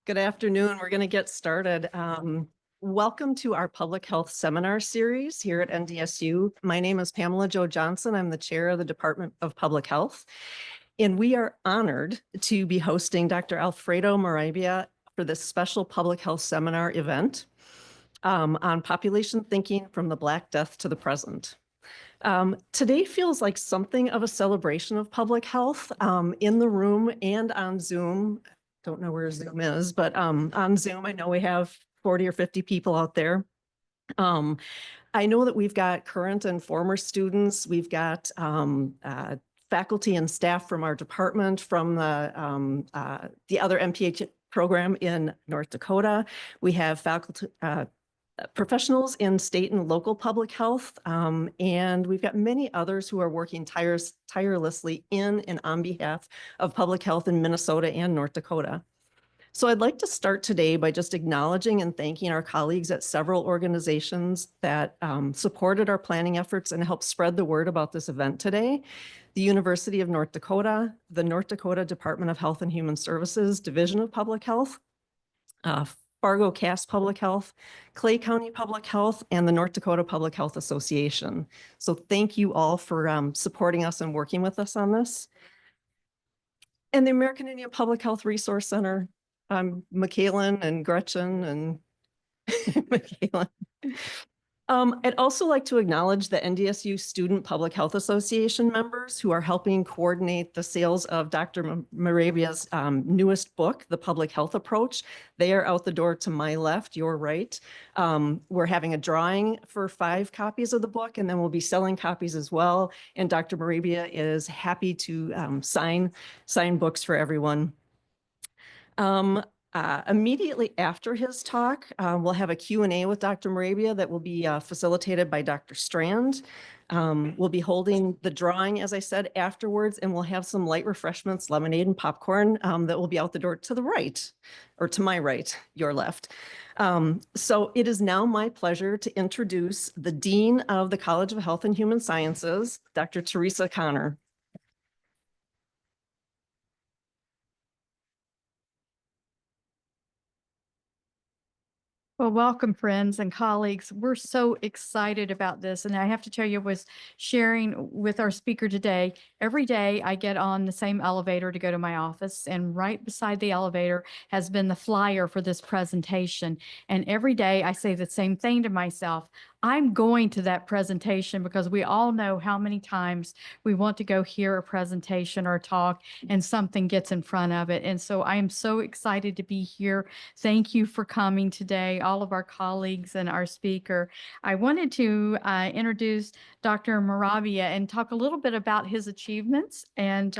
Good afternoon. We're going to get started. Welcome to our public health seminar series here at NDSU. My name is Pamela Jo Johnson. I'm the chair of the Department of Public Health, and we are honored to be hosting Dr. Alfredo Morabia for this special public health seminar event on population thinking from the Black Death to the present. Today feels like something of a celebration of public health in the room and on Zoom. Don't know where Zoom is, but on Zoom, I know we have 40 or 50 people out there. I know that we've got current and former students. We've got faculty and staff from our department, from the other MPH program in North Dakota. We have faculty, professionals in state and local public health, and we've got many others who are working tirelessly in and on behalf of public health in Minnesota and North Dakota. So I'd like to start today by just acknowledging and thanking our colleagues at several organizations that supported our planning efforts and helped spread the word about this event today. The University of North Dakota, the North Dakota Department of Health and Human Services Division of Public Health, Fargo Cass Public Health, Clay County Public Health, and the North Dakota Public Health Association. So thank you all for supporting us and working with us on this. And the American Indian Public Health Resource Center, McKaylin and Gretchen and McKaylin. I'd also like to acknowledge the NDSU Student Public Health Association members who are helping coordinate the sales of Dr. Morabia's newest book, The Public Health Approach. They are out the door to my left, your right. We're having a drawing for 5 copies of the book, and then we'll be selling copies as well. And Dr. Morabia is happy to sign books for everyone. Immediately after his talk, we'll have a Q&A with Dr. Morabia that will be facilitated by Dr. Strand. We'll be holding the drawing, as I said, afterwards, and we'll have some light refreshments, lemonade and popcorn that will be out the door to the right, or to my right, your left. So it is now my pleasure to introduce the Dean of the College of Health and Human Sciences, Dr. Teresa Connor. Well, welcome, friends and colleagues. We're so excited about this. And I have to tell you, I was sharing with our speaker today, every day I get on the same elevator to go to my office, and right beside the elevator has been the flyer for this presentation. And every day I say the same thing to myself. I'm going to that presentation, because we all know how many times we want to go hear a presentation or a talk and something gets in front of it. And so I am so excited to be here. Thank you for coming today, all of our colleagues and our speaker. I wanted to introduce Dr. Morabia and talk a little bit about his achievements and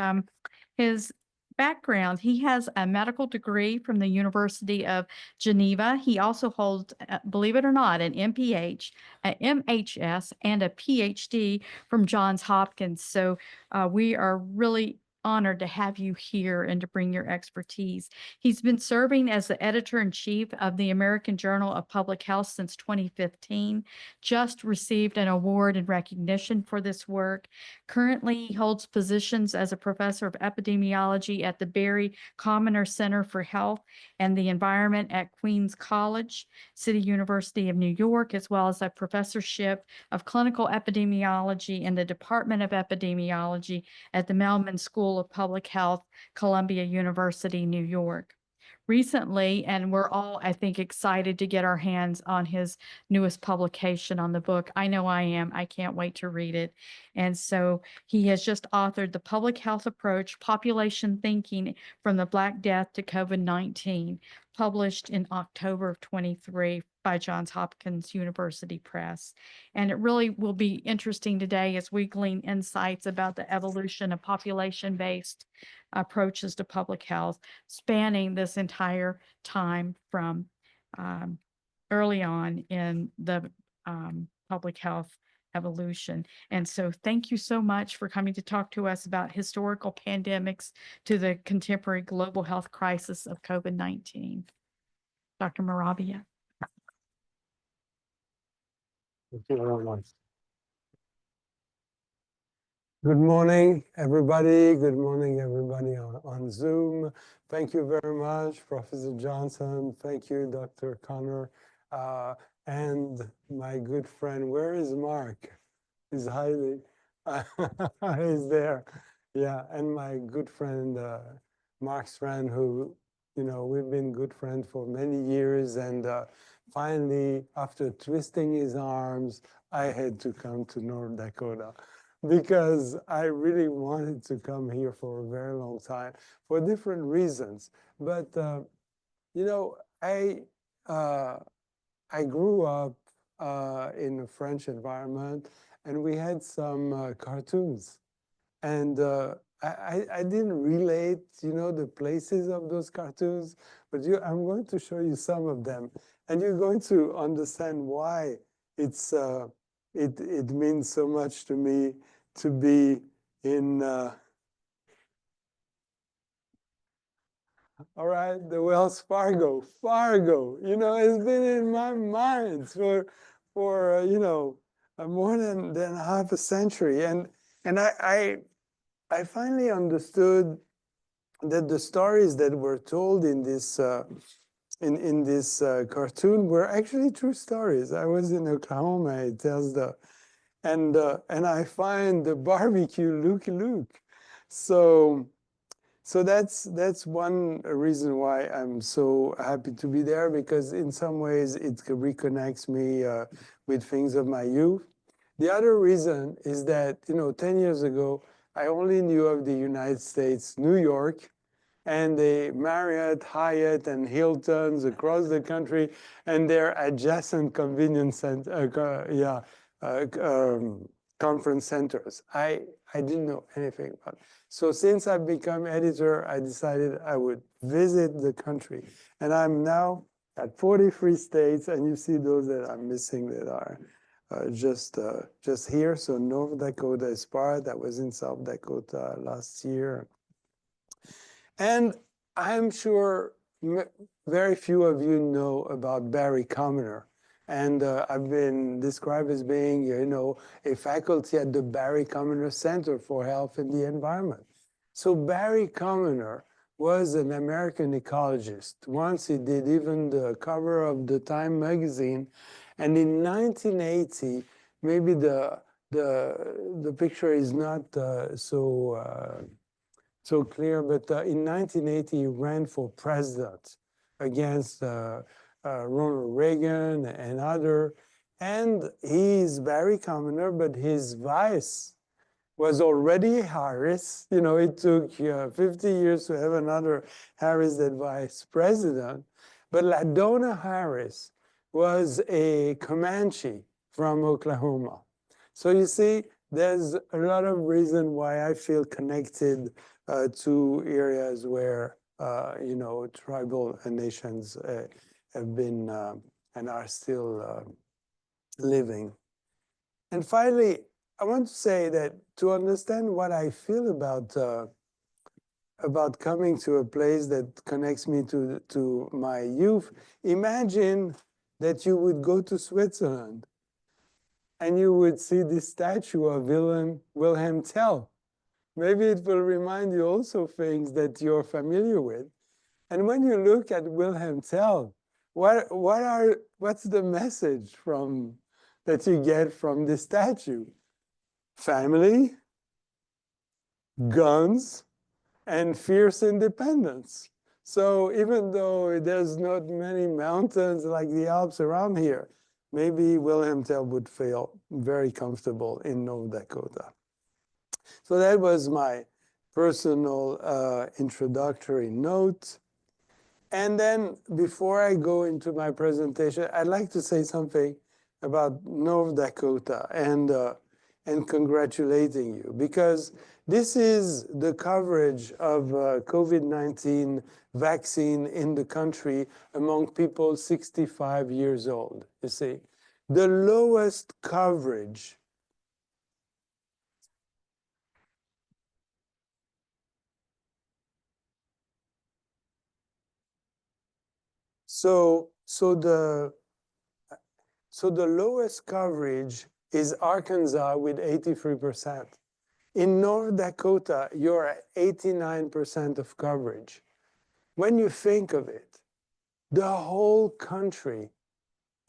his background. He has a medical degree from the University of Geneva. He also holds, believe it or not, an MPH, a MHS, and a PhD from Johns Hopkins. So we are really honored to have you here and to bring your expertise. He's been serving as the editor-in-chief of the American Journal of Public Health since 2015, just received an award in recognition for this work. Currently, he holds positions as a professor of epidemiology at the Barry Commoner Center for Health and the Environment at Queens College, City University of New York, as well as a professorship of clinical epidemiology in the Department of Epidemiology at the Mailman School of Public Health, Columbia University, New York. Recently, and we're all, I think, excited to get our hands on his newest publication on the book. I know I am. I can't wait to read it. And so he has just authored The Public Health Approach, Population Thinking from the Black Death to COVID-19, published in October of 23 by Johns Hopkins University Press. And it really will be interesting today as we glean insights about the evolution of population-based approaches to public health, spanning this entire time from early on in the public health evolution. And so thank you so much for coming to talk to us about historical pandemics to the contemporary global health crisis of COVID-19. Dr. Morabia. Thank you very much. Good morning, everybody. Good morning, everybody on Zoom. Thank you very much, Professor Johnson. Thank you, Dr. Connor. And my good friend, where is Mark? He's hiding. He's there. Yeah, and my good friend, Mark's friend, who, we've been good friends for many years. And finally, after twisting his arms, I had to come to North Dakota, because I really wanted to come here for a very long time for different reasons. But, I grew up in a French environment, and we had some cartoons. And I didn't relate, the places of those cartoons, but I'm going to show you some of them. And you're going to understand why it means so much to me to be in, all right, the Wells Fargo, it's been in my mind for more than half a century. And I finally understood that the stories that were told in this cartoon were actually true stories. I was in Oklahoma. It tells and I find the barbecue Luke. So that's one reason why I'm so happy to be there, because in some ways it reconnects me with things of my youth. The other reason is that 10 years ago I only knew of the United States, New York, and the Marriott, Hyatt, and Hiltons across the country, and their adjacent convenience center, conference centers. I didn't know anything about it. So since I've become editor, I decided I would visit the country. And I'm now at 43 states, and you see those that I'm missing that are just here. So North Dakota is part. I was in South Dakota last year. And I'm sure very few of you know about Barry Commoner. And I've been described as being, a faculty at the Barry Commoner Center for Health and the Environment. So Barry Commoner was an American ecologist. Once he did even the cover of the Time magazine. And in 1980, maybe the picture is not so clear, but in 1980, he ran for president against Ronald Reagan and other. And he's Barry Commoner, but his vice was already Harris. It took 50 years to have another Harris that vice president. But LaDonna Harris was a Comanche from Oklahoma. So you see, there's a lot of reason why I feel connected to areas where, tribal nations have been and are still living. And finally, I want to say that to understand what I feel about coming to a place that connects me to my youth, imagine that you would go to Switzerland and you would see the statue of Wilhelm Tell. Maybe it will remind you also things that you're familiar with. And when you look at Wilhelm Tell, what's the message that you get from the statue? Family, guns, and fierce independence. So even though there's not many mountains like the Alps around here, maybe Wilhelm Tell would feel very comfortable in North Dakota. So that was my personal introductory note. And then before I go into my presentation, I'd like to say something about North Dakota and congratulating you, because this is the coverage of COVID-19 vaccine in the country among people 65 years old, you see. The lowest coverage So the lowest coverage is Arkansas with 83%. In North Dakota, you're at 89% of coverage. When you think of it, the whole country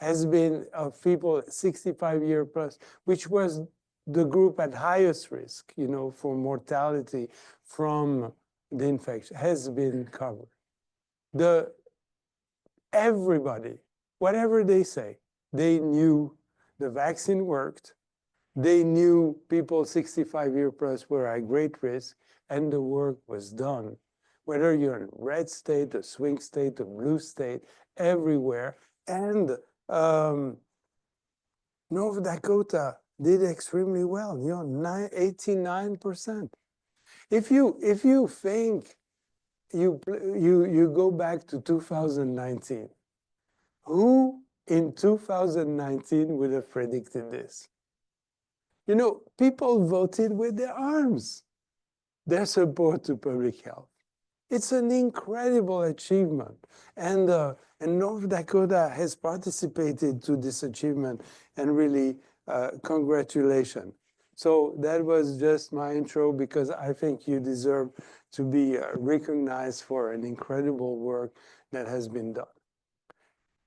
has been of people 65 year plus, which was the group at highest risk, for mortality from the infection, has been covered. Everybody, whatever they say, they knew the vaccine worked. They knew people 65 year plus were at great risk, and the work was done. Whether you're in red state, a swing state, a blue state, everywhere. And North Dakota did extremely well, 89%. If you think you go back to 2019, who in 2019 would have predicted this? People voted with their arms, their support to public health. It's an incredible achievement. And North Dakota has participated to this achievement, and really, congratulations. So that was just my intro, because I think you deserve to be recognized for an incredible work that has been done.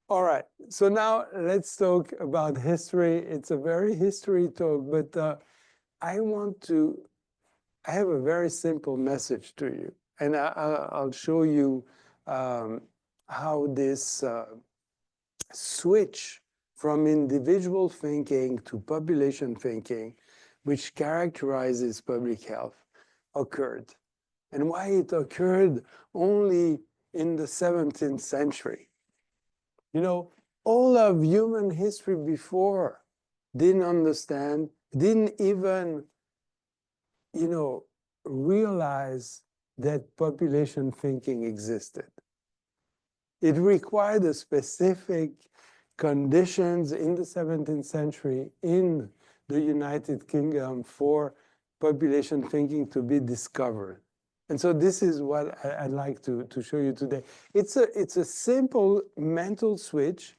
All right, so now let's talk about history. It's a very history talk, but I have a very simple message to you. And I'll show you how this switch from individual thinking to population thinking, which characterizes public health, occurred. And why it occurred only in the 17th century. All of human history before didn't understand, didn't even, realize that population thinking existed. It required a specific conditions in the 17th century in the United Kingdom for population thinking to be discovered. And so this is what I'd like to show you today. It's a simple mental switch,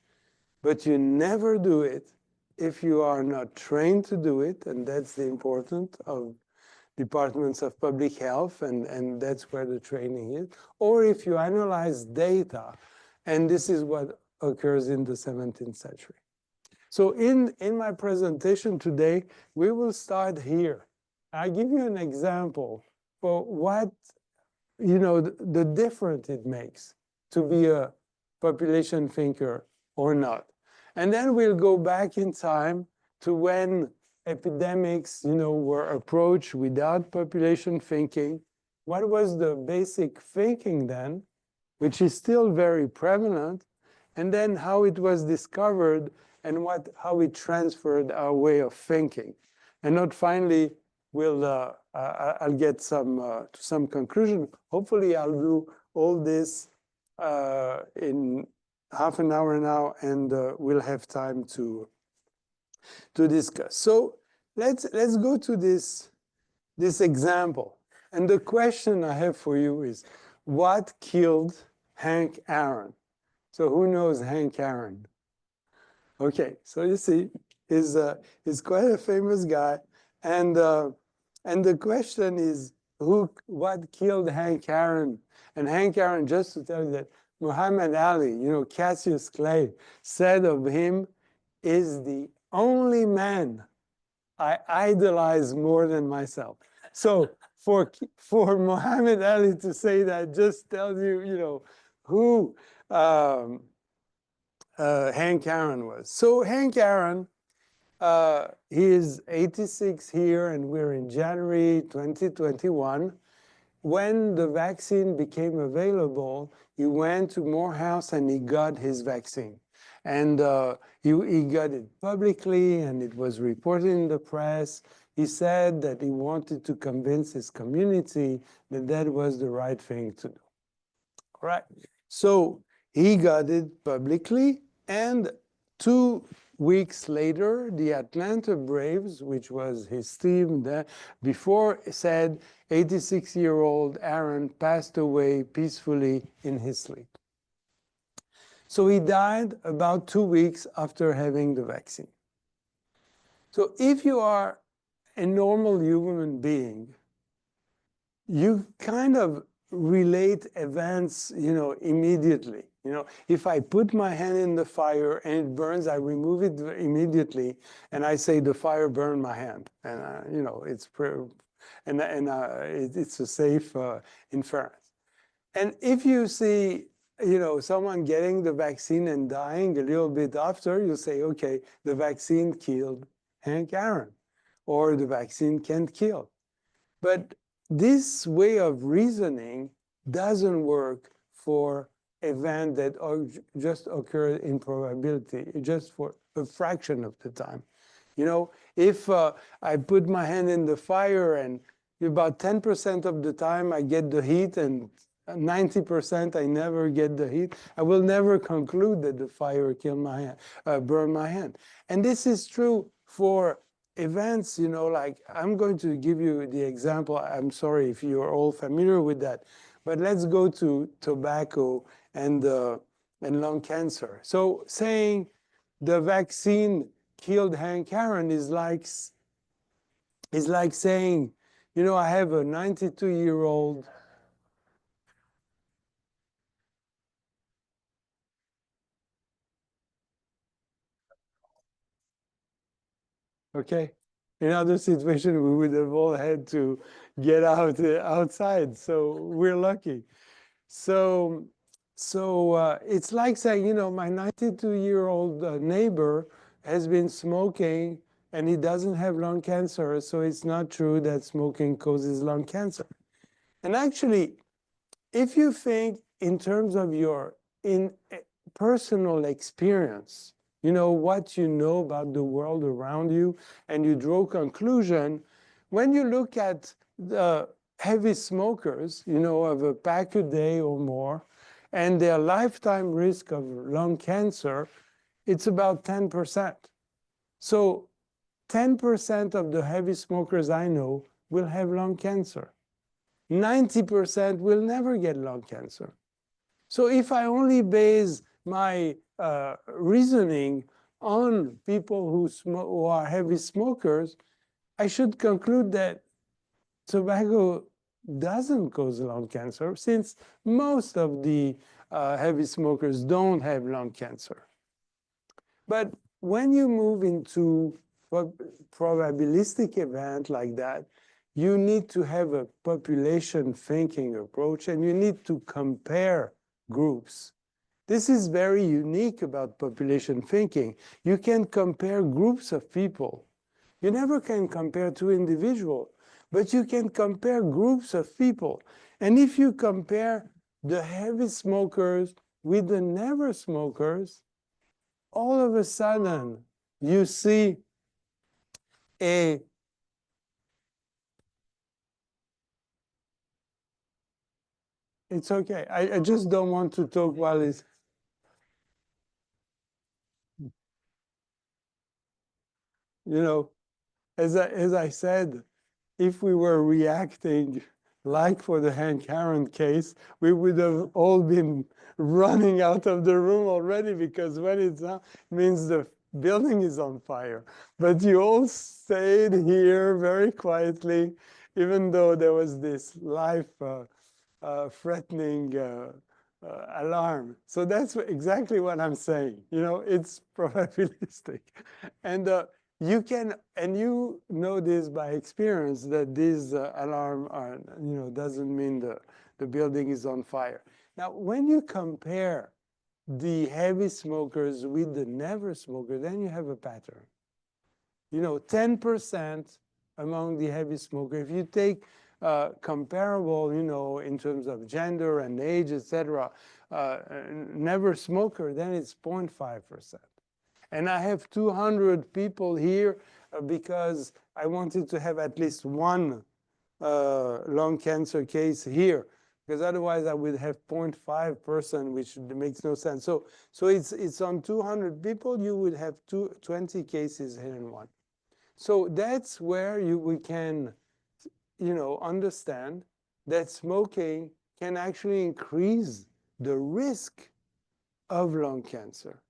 but you never do it if you are not trained to do it, and that's the importance of departments of public health, and that's where the training is, or if you analyze data, and this is what occurs in the 17th century. So in my presentation today, we will start here. I'll give you an example for what, the difference it makes to be a population thinker or not. And then we'll go back in time to when epidemics, were approached without population thinking. What was the basic thinking then, which is still very prevalent, and then how it was discovered and how it transferred our way of thinking. And not finally, I'll get to some conclusion. Hopefully, I'll do all this in half an hour now, and we'll have time to discuss. So let's go to this example. And the question I have for you is, what killed Hank Aaron? So who knows Hank Aaron? Okay, so you see, he's quite a famous guy, and the question is, what killed Hank Aaron? And Hank Aaron, just to tell you that Muhammad Ali, Cassius Clay, said of him, is the only man I idolize more than myself. So for Muhammad Ali to say that just tells you, who Hank Aaron was. So Hank Aaron, he is 86 here, and we're in January 2021. When the vaccine became available, he went to Morehouse and he got his vaccine. And he got it publicly, and it was reported in the press. He said that he wanted to convince his community that that was the right thing to do. All right. So he got it publicly, and 2 weeks later, the Atlanta Braves, which was his team before, said 86-year-old Aaron passed away peacefully in his sleep. So he died about 2 weeks after having the vaccine. So if you are a normal human being, you kind of relate events, immediately. If I put my hand in the fire and it burns, I remove it immediately, and I say the fire burned my hand, and it's a safe inference. And if you see, someone getting the vaccine and dying a little bit after, you say, okay, the vaccine killed Hank Aaron, or the vaccine can't kill. But this way of reasoning doesn't work for events that just occur in probability, just for a fraction of the time. If I put my hand in the fire and about 10% of the time I get the heat and 90% I never get the heat, I will never conclude that the fire killed my hand, burned my hand. And this is true for events, like I'm going to give you the example. I'm sorry if you're all familiar with that, but let's go to tobacco and lung cancer. So saying the vaccine killed Hank Aaron is like saying, I have a 92-year-old. Okay. In other situations, we would have all had to get outside. So we're lucky. So it's like saying, my 92-year-old neighbor has been smoking and he doesn't have lung cancer. So it's not true that smoking causes lung cancer. And actually, if you think in terms of your personal experience, what you know about the world around you, and you draw conclusion, when you look at the heavy smokers, of a pack a day or more, and their lifetime risk of lung cancer, it's about 10%. So 10% of the heavy smokers I know will have lung cancer. 90% will never get lung cancer. So if I only base my reasoning on people who are heavy smokers, I should conclude that tobacco doesn't cause lung cancer, since most of the heavy smokers don't have lung cancer. But when you move into a probabilistic event like that, you need to have a population thinking approach, and you need to compare groups. This is very unique about population thinking. You can compare groups of people. You never can compare two individuals, but you can compare groups of people. And if you compare the heavy smokers with the never smokers, all of a sudden you see it's okay. I just don't want to talk while it's. As I said, if we were reacting like for the Hank Aaron case, we would have all been running out of the room already, because when it's on, it means the building is on fire. But you all stayed here very quietly, even though there was this life-threatening alarm. So that's exactly what I'm saying. It's probabilistic. And you know this by experience, that this alarm doesn't mean the building is on fire. Now, when you compare the heavy smokers with the never smokers, then you have a pattern. 10% among the heavy smokers. If you take comparable, in terms of gender and age, etc., never smoker, then it's 0.5%. And I have 200 people here because I wanted to have at least one lung cancer case here, because otherwise I would have 0.5%, which makes no sense. So it's on 200 people, you would have 20 cases here in one. So that's where we can understand that smoking can actually increase the risk of lung cancer.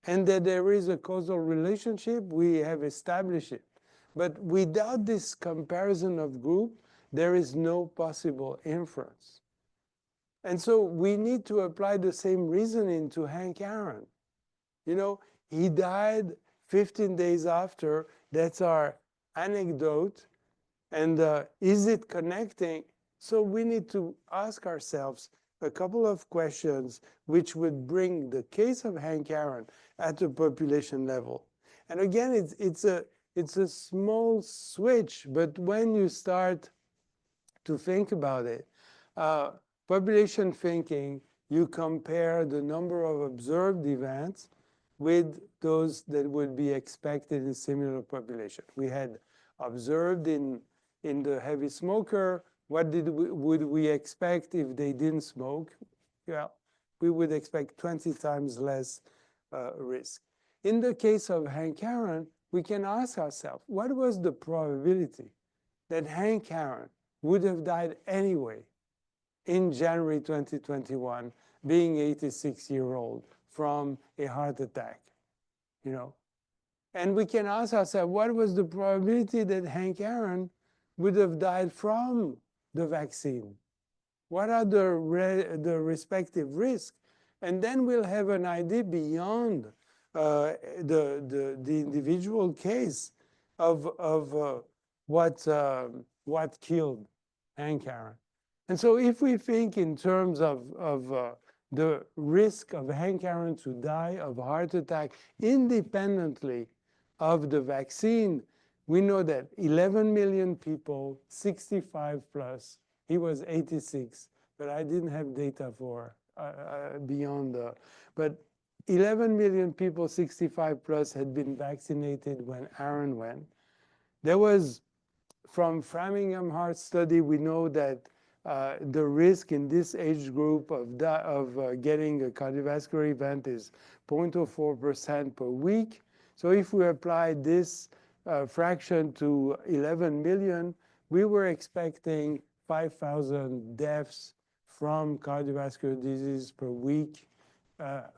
And that there is a causal relationship, we have established it. But without this comparison of group, there is no possible inference. And so we need to apply the same reasoning to Hank Aaron. You know, he died 15 days after. That's our anecdote. And is it connecting? So we need to ask ourselves a couple of questions which would bring the case of Hank Aaron at a population level. And again, it's a small switch, but when you start to think about it, population thinking, you compare the number of observed events with those that would be expected in similar population. We had observed in the heavy smoker, what would we expect if they didn't smoke? Well, we would expect 20 times less risk. In the case of Hank Aaron, we can ask ourselves, what was the probability that Hank Aaron would have died anyway in January 2021, being 86-year-old from a heart attack, you know? And we can ask ourselves, what was the probability that Hank Aaron would have died from the vaccine? What are the respective risks? And then we'll have an idea beyond the individual case of what killed Hank Aaron. And so if we think in terms of the risk of Hank Aaron to die of heart attack independently of the vaccine, we know that 11 million people, 65 plus, he was 86, but I didn't have data for beyond but 11 million people, 65 plus, had been vaccinated when Aaron went. There was, from Framingham Heart Study, we know that the risk in this age group of getting a cardiovascular event is 0.04% per week. So if we apply this fraction to 11 million, we were expecting 5,000 deaths from cardiovascular disease per week,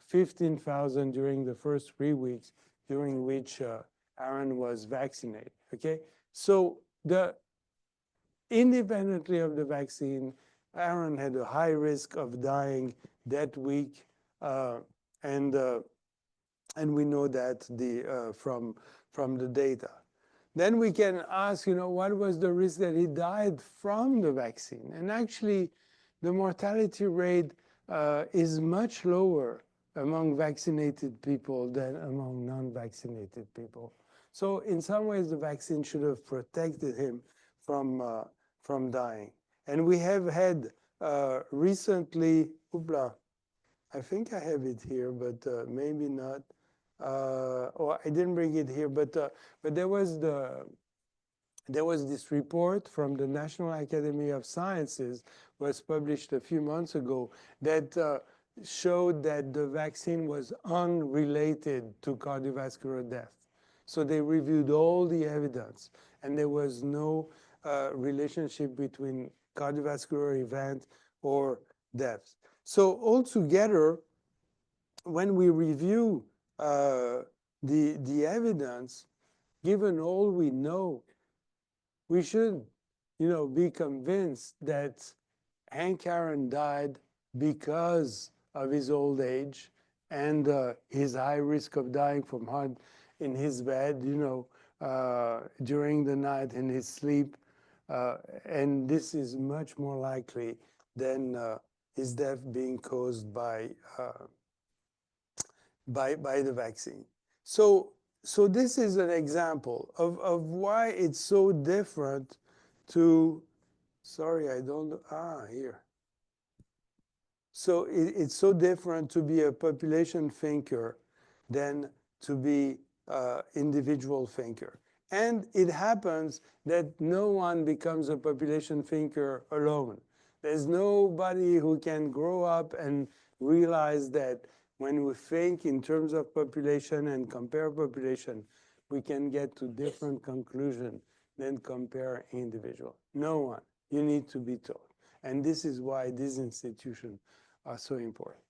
15,000 during the first 3 weeks during which Aaron was vaccinated, okay? So independently of the vaccine, Aaron had a high risk of dying that week, and we know that from the data. Then we can ask, you know, what was the risk that he died from the vaccine? And actually, the mortality rate is much lower among vaccinated people than among non-vaccinated people. So in some ways, the vaccine should have protected him from dying. And we have had recently, I think I have it here, but maybe not. Or I didn't bring it here, but there was this report from the National Academy of Sciences, was published a few months ago, that showed that the vaccine was unrelated to cardiovascular death. So they reviewed all the evidence, and there was no relationship between cardiovascular event or deaths. So altogether, when we review the evidence, given all we know, we should, you know, be convinced that Hank Aaron died because of his old age and his high risk of dying from heart in his bed, you know, during the night in his sleep. And this is much more likely than his death being caused by the vaccine. So this is an example of why it's so different to, sorry, I don't, here. So it's so different to be a population thinker than to be individual thinker. And it happens that no one becomes a population thinker alone. There's nobody who can grow up and realize that when we think in terms of population and compare population, we can get to different conclusions than compare individual. No one. You need to be taught. And this is why these institutions are so important.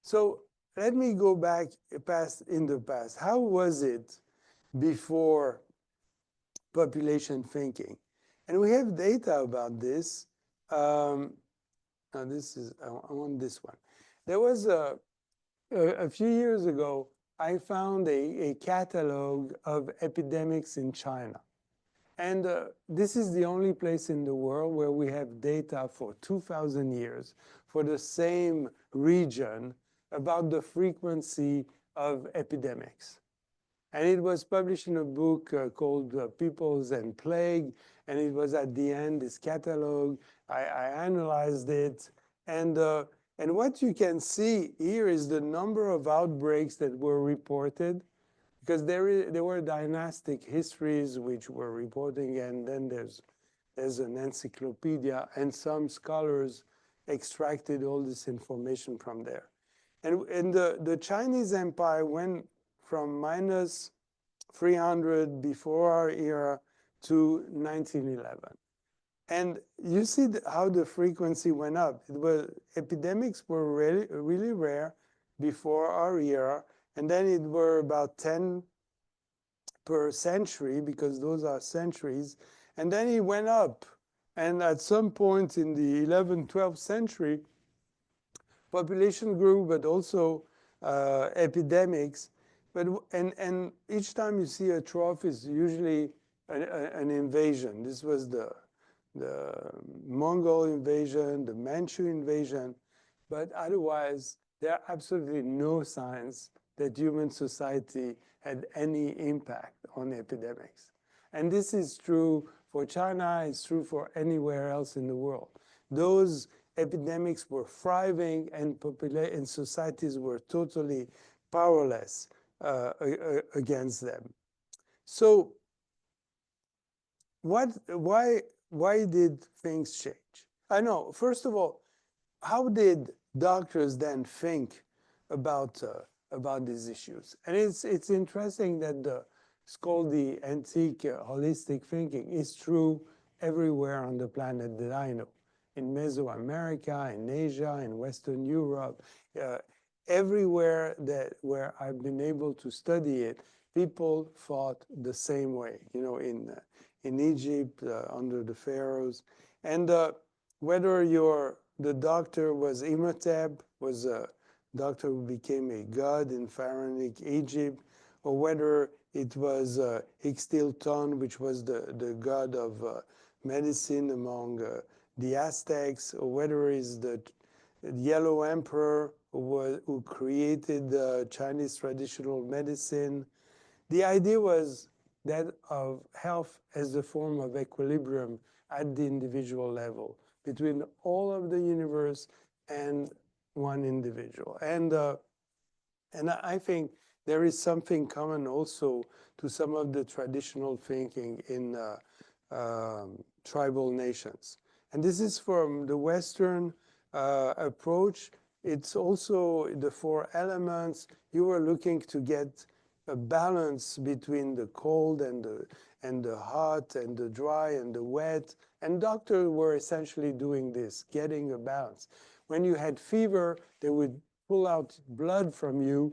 So let me go back in the past. How was it before population thinking. And we have data about this. Now this is, I want this one. There was a few years ago, I found a catalog of epidemics in China. And this is the only place in the world where we have data for 2,000 years for the same region about the frequency of epidemics. And it was published in a book called Peoples and Plague. And it was at the end, this catalog. I analyzed it. And what you can see here is the number of outbreaks that were reported, because there were dynastic histories which were reporting, and then there's an encyclopedia, and some scholars extracted all this information from there. And the Chinese Empire went from minus 300 before our era to 1911. And you see how the frequency went up. Epidemics were really, really rare before our era, and then it were about 10 per century, because those are centuries, and then it went up. And at some point in the 11th, 12th century, population grew, but also epidemics. And each time you see a trough is usually an invasion. This was the Mongol invasion, the Manchu invasion. But otherwise, there are absolutely no signs that human society had any impact on epidemics. And this is true for China, it's true for anywhere else in the world. Those epidemics were thriving, and societies were totally powerless against them. So why did things change? I know, first of all, how did doctors then think about these issues? And it's interesting that it's called the antique holistic thinking. It's true everywhere on the planet that I know. In Mesoamerica, in Asia, in Western Europe, everywhere where I've been able to study it, people thought the same way. You know, in Egypt, under the pharaohs. And whether the doctor was Imhotep, was a doctor who became a god in pharaonic Egypt, or whether it was Ixtlilton, which was the god of medicine among the Aztecs, or whether it's the Yellow Emperor who created the Chinese traditional medicine. The idea was that of health as a form of equilibrium at the individual level between all of the universe and one individual. And I think there is something common also to some of the traditional thinking in tribal nations. And this is from the Western approach. It's also the 4 elements. You were looking to get a balance between the cold and the hot and the dry and the wet. And doctors were essentially doing this, getting a balance. When you had fever, they would pull out blood from you,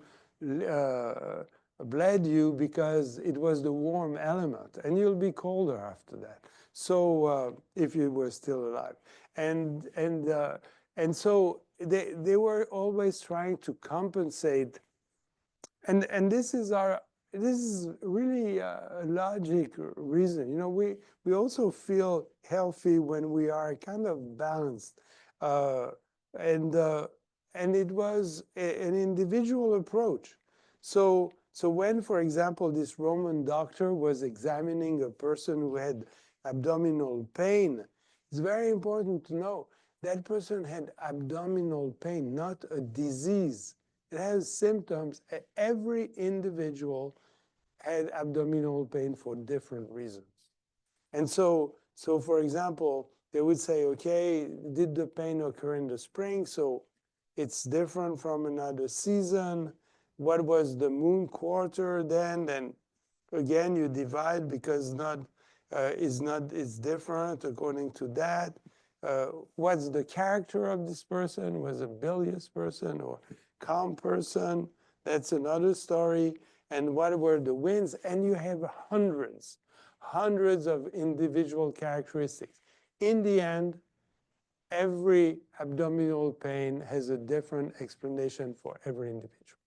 bled you, because it was the warm element, and you'll be colder after that. So if you were still alive, and so they were always trying to compensate, and this is really a logic reason. You know, we also feel healthy when we are kind of balanced, and it was an individual approach. So when, for example, this Roman doctor was examining a person who had abdominal pain, it's very important to know that person had abdominal pain, not a disease. It has symptoms. Every individual had abdominal pain for different reasons. And so for example, they would say, okay, did the pain occur in the spring? So it's different from another season. What was the moon quarter then? Then again, you divide, because it's different according to that. What's the character of this person? Was a bilious person or calm person? That's another story. And what were the winds? And you have hundreds hundreds of individual characteristics. In the end, every abdominal pain has a different explanation for every individual.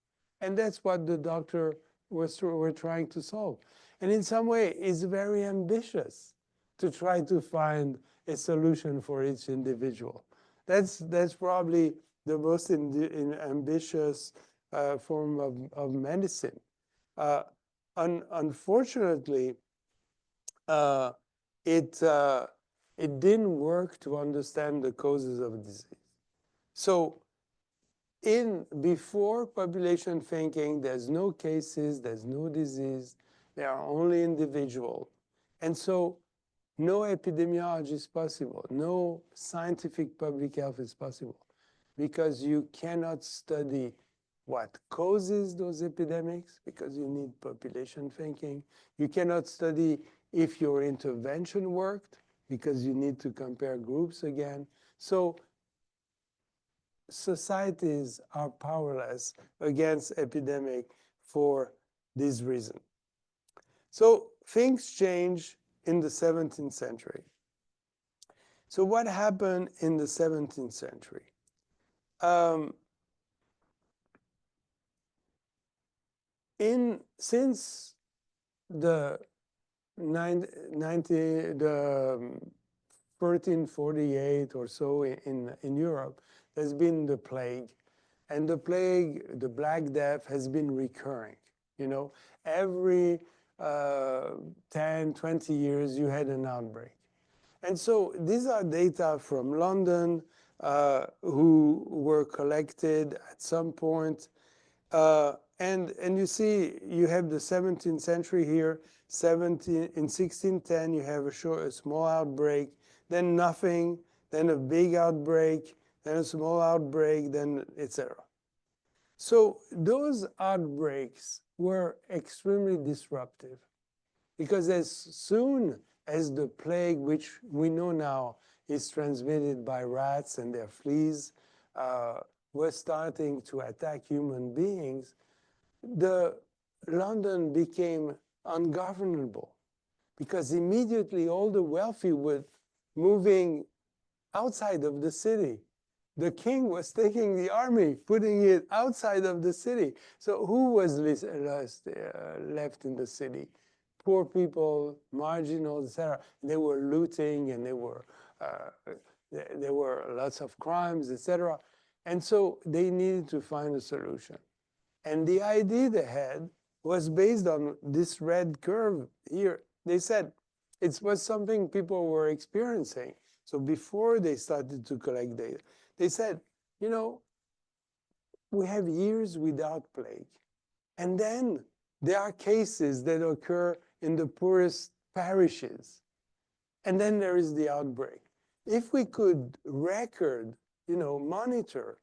And that's what the doctor were trying to solve. And in some way, it's very ambitious to try to find a solution for each individual. That's probably the most ambitious form of medicine. Unfortunately, it didn't work to understand the causes of disease. So before population thinking, there's no cases, there's no disease, there are only individual. And so no epidemiology is possible, no scientific public health is possible, because you cannot study what causes those epidemics, because you need population thinking. You cannot study if your intervention worked, because you need to compare groups again. So societies are powerless against epidemic for this reason. So things change in the 17th century. So what happened in the 17th century? Since the 1348 or so in Europe, there's been the plague. And the plague, the Black Death, has been recurring. You know, every 10, 20 years, you had an outbreak. And so these are data from London who were collected at some point. And you see, you have the 17th century here. In 1610, you have a small outbreak, then nothing, then a big outbreak, then a small outbreak, then etc. So those outbreaks were extremely disruptive, because as soon as the plague, which we know now is transmitted by rats and their fleas, was starting to attack human beings, London became ungovernable, because immediately all the wealthy were moving outside of the city. The king was taking the army, putting it outside of the city. So who was left in the city? Poor people, marginals, etc. They were looting, and there were lots of crimes, etc. And so they needed to find a solution. And the idea they had was based on this red curve here. They said it was something people were experiencing. So before they started to collect data, they said, you know, we have years without plague. And then there are cases that occur in the poorest parishes. And then there is the outbreak. If we could record, monitor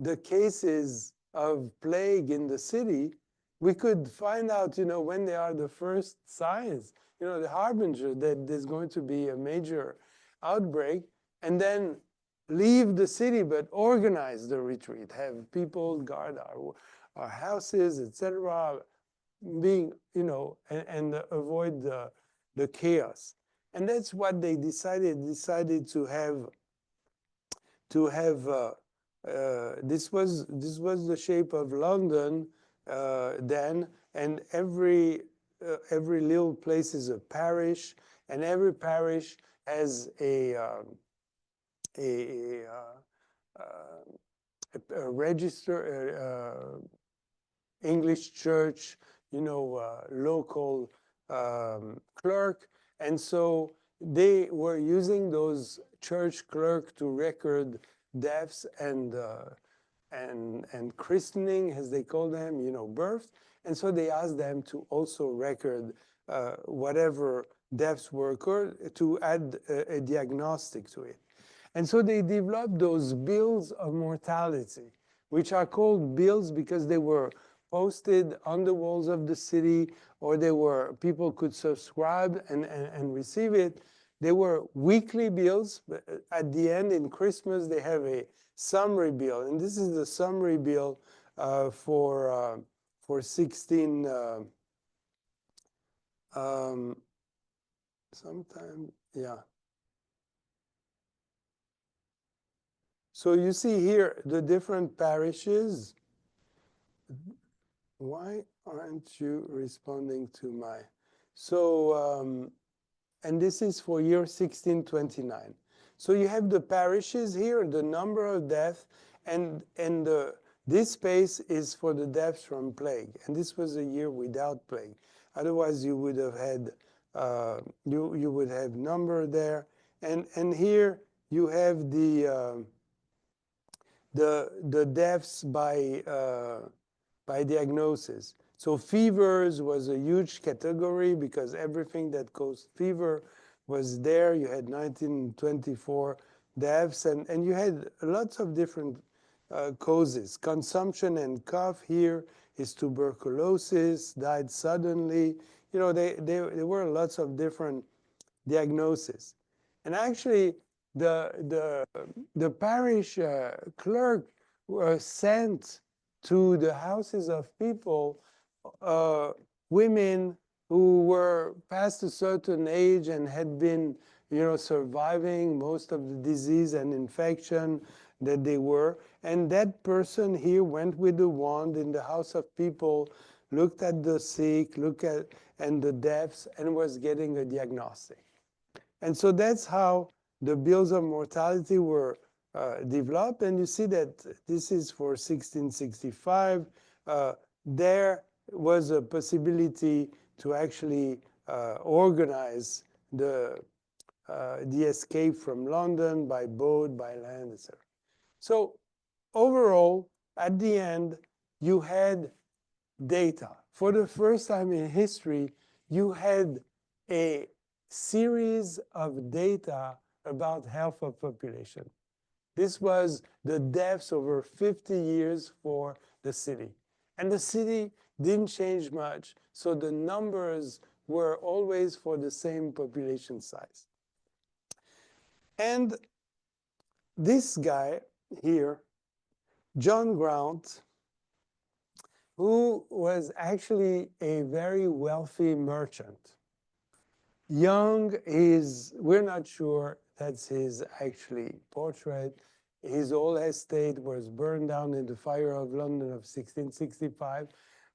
the cases of plague in the city, we could find out, when there are the first signs, the harbinger that there's going to be a major outbreak, and then leave the city, but organize the retreat, have people guard our houses, etc., being, and avoid the chaos. And that's what they decided to have. This was the shape of London then, and every little place is a parish, and every parish has a register, English church, local clerk. And so they were using those church clerk to record deaths and christening, as they call them, birth. And so they asked them to also record whatever deaths were occurred, to add a diagnostic to it. And so they developed those bills of mortality, which are called bills because they were posted on the walls of the city, or people could subscribe and receive it. They were weekly bills, but at the end, in Christmas, they have a summary bill. And this is the summary bill for 16... Sometimes, yeah. So you see here the different parishes. Why aren't you responding to my? So, and this is for year 1629. So you have the parishes here, the number of deaths, and this space is for the deaths from plague. And this was a year without plague. Otherwise, you would have had you would have number there, and here you have the deaths by diagnosis. So fevers was a huge category because everything that caused fever was there. You had 1924 deaths, and you had lots of different causes. Consumption and cough here is tuberculosis, died suddenly. You know, there were lots of different diagnoses. And actually, the parish clerk was sent to the houses of people, women who were past a certain age and had been, you know, surviving most of the disease and infection that they were. And that person here went with the wand in the house of people, looked at the sick, and the deaths, and was getting a diagnostic. And so that's how the bills of mortality were developed. And you see that this is for 1665. There was a possibility to actually organize the escape from London by boat, by land, etc. So overall, at the end, you had data. For the first time in history, you had a series of data about health of population. This was the deaths over 50 years for the city. And the city didn't change much, so the numbers were always for the same population size. And this guy here, John Grant, who was actually a very wealthy merchant. Young is, we're not sure that's his actually portrait. His whole estate was burned down in the fire of London of 1665.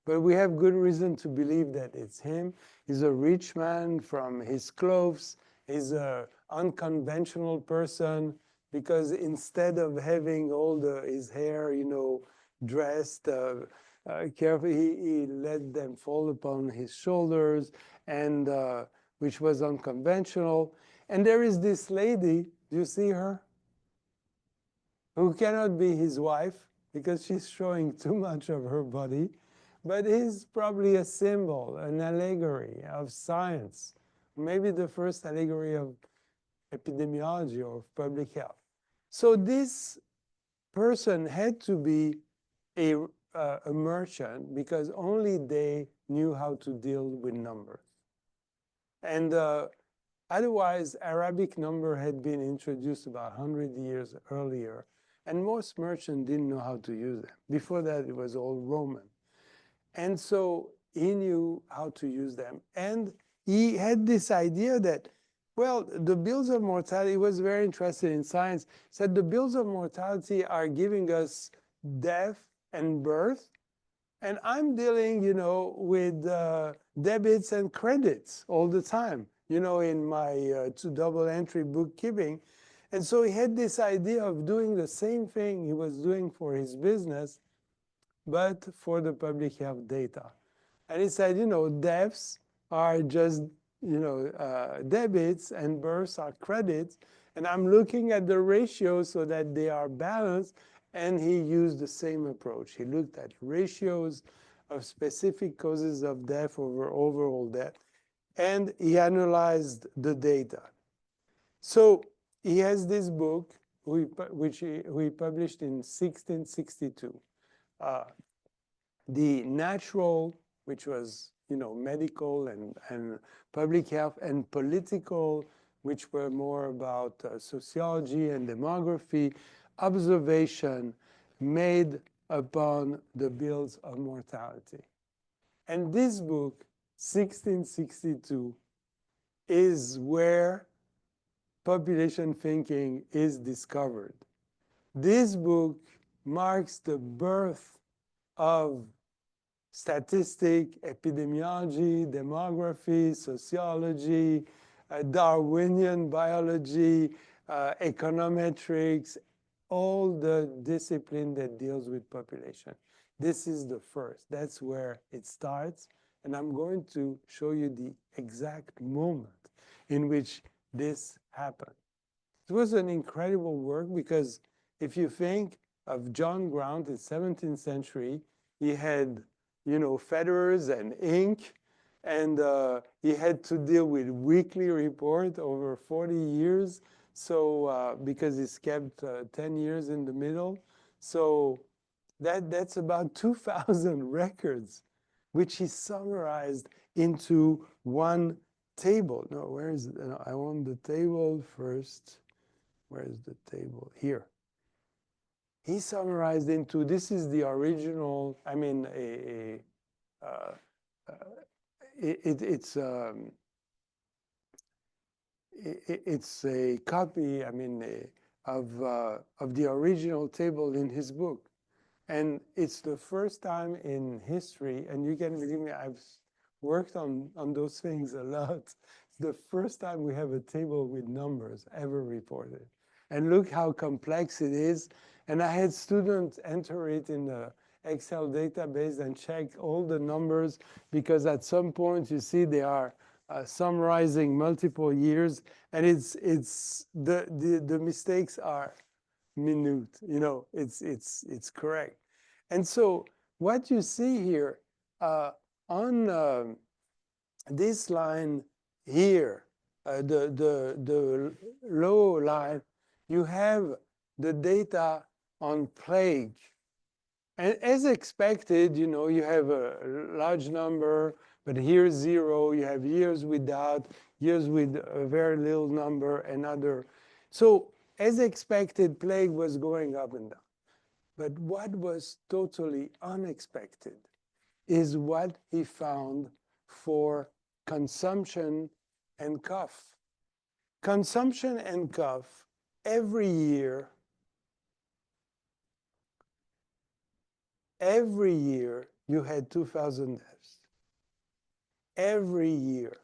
But we have good reason to believe that it's him. He's a rich man from his clothes. He's an unconventional person because instead of having all his hair, you know, dressed carefully, he let them fall upon his shoulders, and which was unconventional. And there is this lady, do you see her? Who cannot be his wife because she's showing too much of her body, but is probably a symbol, an allegory of science, maybe the first allegory of epidemiology or public health. So this person had to be a merchant because only they knew how to deal with numbers. And otherwise, Arabic number had been introduced about 100 years earlier, and most merchants didn't know how to use them. Before that, it was all Roman. And so he knew how to use them. And he had this idea that, well, the bills of mortality, he was very interested in science, said the bills of mortality are giving us death and birth, and I'm dealing, you know, with debits and credits all the time, you know, in my double entry bookkeeping. And so he had this idea of doing the same thing he was doing for his business, but for the public health data. And he said, you know, deaths are just, you know, debits and births are credits. And I'm looking at the ratios so that they are balanced. And he used the same approach. He looked at ratios of specific causes of death over overall death. And he analyzed the data. So he has this book, which he published in 1662. The natural, which was, you know, medical and public health, and political, which were more about sociology and demography, observation made upon the bills of mortality. And this book, 1662, is where population thinking is discovered. This book marks the birth of statistic, epidemiology, demography, sociology, Darwinian biology, econometrics, all the discipline that deals with population. This is the first. That's where it starts. And I'm going to show you the exact moment in which this happened. It was an incredible work because if you think of John Grant in the 17th century, he had, feathers and ink, and he had to deal with weekly report over 40 years. So because he's kept 10 years in the middle. So that's about 2,000 records, which he summarized into one table. No, where is it? No, I want the table first. Where is the table? Here. He summarized into, this is the original, I mean, it's a copy, I mean, of the original table in his book. And it's the first time in history, and you can believe me, I've worked on those things a lot. It's the first time we have a table with numbers ever reported. And look how complex it is. And I had students enter it in the Excel database and check all the numbers, because at some point, you see, they are summarizing multiple years, and it's the mistakes are minute. It's correct. And so what you see here on this line here, the low line, you have the data on plague. And as expected, you have a large number, but here's 0. You have years without, years with a very little number, and other. So as expected, plague was going up and down. But what was totally unexpected is what he found for consumption and cough. Consumption and cough, every year, you had 2,000 deaths. Every year.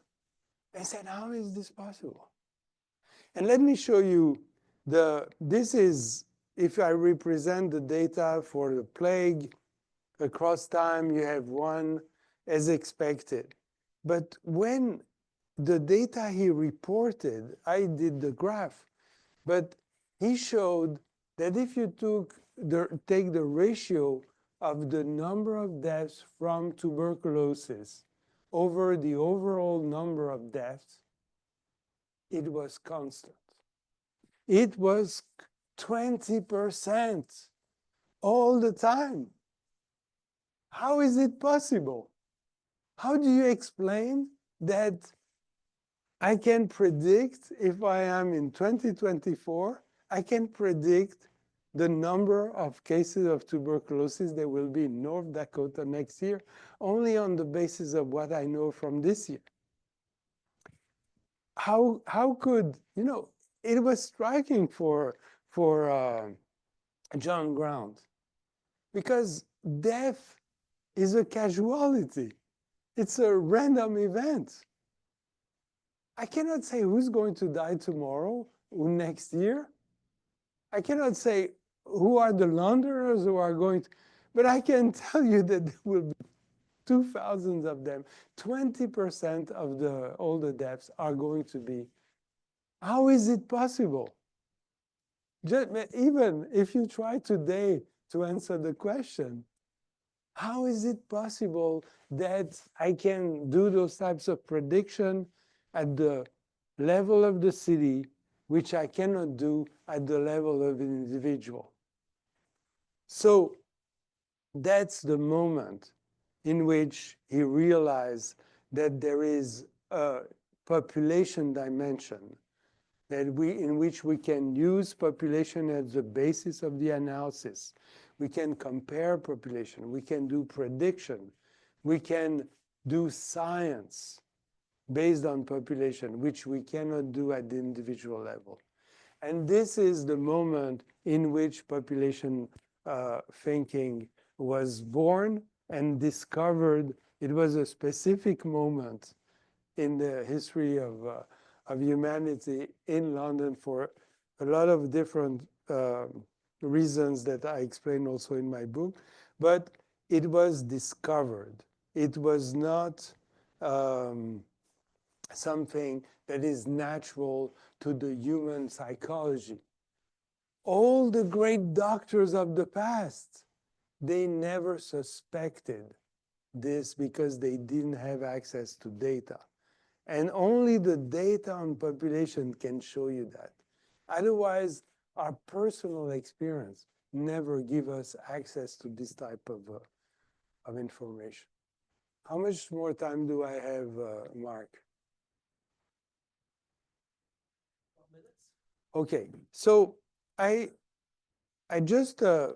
I said, how is this possible? And let me show you this is, if I represent the data for the plague across time, you have 1 as expected. But when the data he reported, I did the graph, but he showed that if you take the ratio of the number of deaths from tuberculosis over the overall number of deaths, it was constant. It was 20% all the time. How is it possible? How do you explain that I can predict, if I am in 2024, I can predict the number of cases of tuberculosis that will be in North Dakota next year, only on the basis of what I know from this year? How could, it was striking for John Grant, because death is a casualty. It's a random event. I cannot say who's going to die tomorrow or next year. I cannot say who are the launderers who are going to, but I can tell you that there will be 2,000 of them. 20% of all the deaths are going to be. How is it possible? Even if you try today to answer the question, how is it possible that I can do those types of prediction at the level of the city, which I cannot do at the level of an individual? So that's the moment in which he realized that there is a population dimension in which we can use population as the basis of the analysis. We can compare population. We can do prediction. We can do science. based on population, which we cannot do at the individual level. And this is the moment in which population thinking was born and discovered. It was a specific moment in the history of humanity in London for a lot of different reasons that I explain also in my book. But it was discovered. It was not something that is natural to the human psychology. All the great doctors of the past, they never suspected this because they didn't have access to data. And only the data on population can show you that. Otherwise, our personal experience never give us access to this type of information. How much more time do I have, Mark? 12 minutes. Okay, so I just I